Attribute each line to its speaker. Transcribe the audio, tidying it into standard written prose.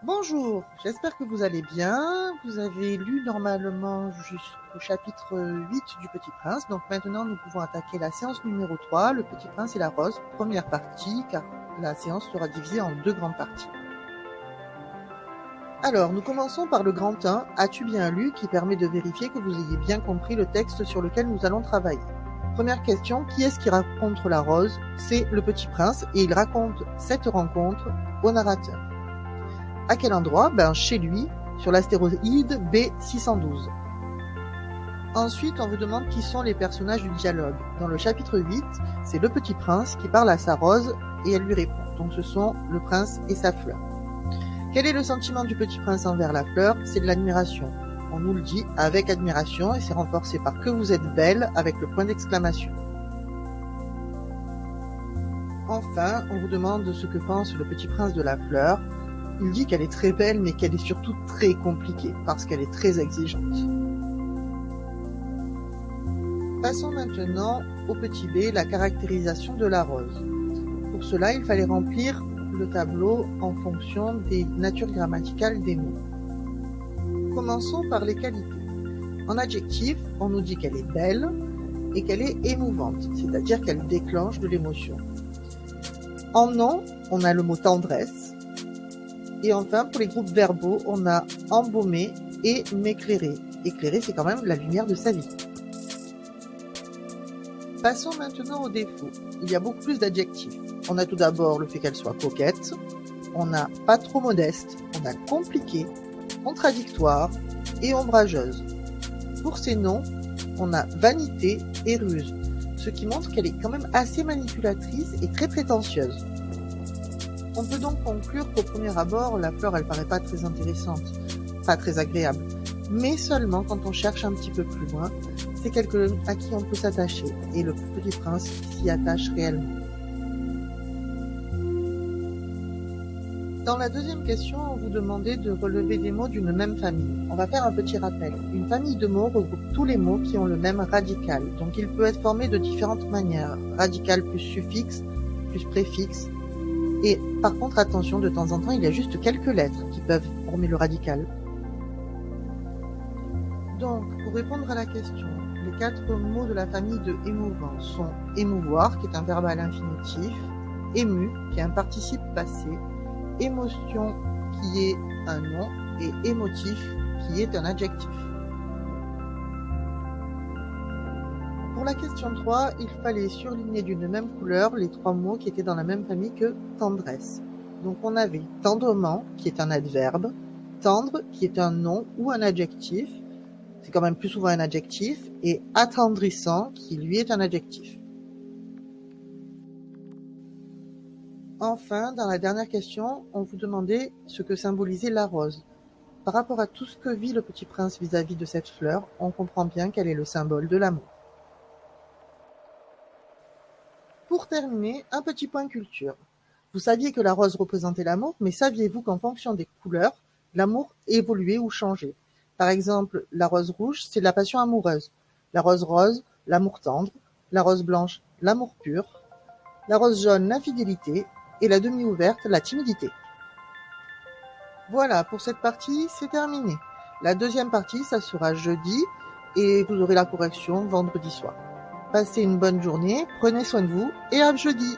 Speaker 1: Bonjour, j'espère que vous allez bien. Vous avez lu normalement jusqu'au chapitre 8 du Petit Prince. Donc maintenant, nous pouvons attaquer la séance numéro 3, Le Petit Prince et la Rose, première partie, car la séance sera divisée en 2 grandes parties. Alors, nous commençons par le grand 1, As-tu bien lu, qui permet de vérifier que vous ayez bien compris le texte sur lequel nous allons travailler. Première question, qui est-ce qui raconte la rose? C'est le Petit Prince, et il raconte cette rencontre au narrateur. À quel endroit? Chez lui, sur l'astéroïde B612. Ensuite, on vous demande qui sont les personnages du dialogue. Dans le chapitre 8, c'est le Petit Prince qui parle à sa rose et elle lui répond. Donc ce sont le prince et sa fleur. Quel est le sentiment du Petit Prince envers la fleur? C'est de l'admiration. On nous le dit avec admiration et c'est renforcé par que vous êtes belle avec le point d'exclamation. Enfin, on vous demande ce que pense le Petit Prince de la fleur. Il dit qu'elle est très belle, mais qu'elle est surtout très compliquée, parce qu'elle est très exigeante. Passons maintenant au petit b, la caractérisation de la rose. Pour cela, il fallait remplir le tableau en fonction des natures grammaticales des mots. Commençons par les qualités. En adjectif, on nous dit qu'elle est belle et qu'elle est émouvante, c'est-à-dire qu'elle déclenche de l'émotion. En nom, on a le mot tendresse. Et enfin, pour les groupes verbaux, on a embaumer et m'éclairer. Éclairer, c'est quand même la lumière de sa vie. Passons maintenant aux défauts. Il y a beaucoup plus d'adjectifs. On a tout d'abord le fait qu'elle soit coquette, on a pas trop modeste, on a compliqué, contradictoire et ombrageuse. Pour ces noms, on a vanité et ruse, ce qui montre qu'elle est quand même assez manipulatrice et très prétentieuse. On peut donc conclure qu'au premier abord, la fleur, elle paraît pas très intéressante, pas très agréable. Mais seulement quand on cherche un petit peu plus loin, c'est quelqu'un à qui on peut s'attacher. Et le Petit Prince s'y attache réellement. Dans la deuxième question, on vous demandait de relever des mots d'une même famille. On va faire un petit rappel. Une famille de mots regroupe tous les mots qui ont le même radical. Donc il peut être formé de différentes manières. Radical plus suffixe, plus préfixe. Et par contre, attention, de temps en temps, il y a juste quelques lettres qui peuvent former le radical. Donc, pour répondre à la question, les 4 mots de la famille de émouvant sont émouvoir, qui est un verbe à l'infinitif, ému, qui est un participe passé, émotion, qui est un nom, et émotif, qui est un adjectif. Pour la question 3, il fallait surligner d'une même couleur les 3 mots qui étaient dans la même famille que tendresse. Donc on avait tendrement, qui est un adverbe, tendre, qui est un nom ou un adjectif, c'est quand même plus souvent un adjectif, et attendrissant, qui lui est un adjectif. Enfin, dans la dernière question, on vous demandait ce que symbolisait la rose. Par rapport à tout ce que vit le Petit Prince vis-à-vis de cette fleur, on comprend bien qu'elle est le symbole de l'amour. Pour terminer, un petit point culture. Vous saviez que la rose représentait l'amour, mais saviez-vous qu'en fonction des couleurs, l'amour évoluait ou changeait? Par exemple, la rose rouge, c'est la passion amoureuse. La rose rose, l'amour tendre. La rose blanche, l'amour pur. La rose jaune, l'infidélité. Et la demi-ouverte, la timidité. Voilà, pour cette partie, c'est terminé. La deuxième partie, ça sera jeudi, et vous aurez la correction vendredi soir. Passez une bonne journée, prenez soin de vous, et à jeudi!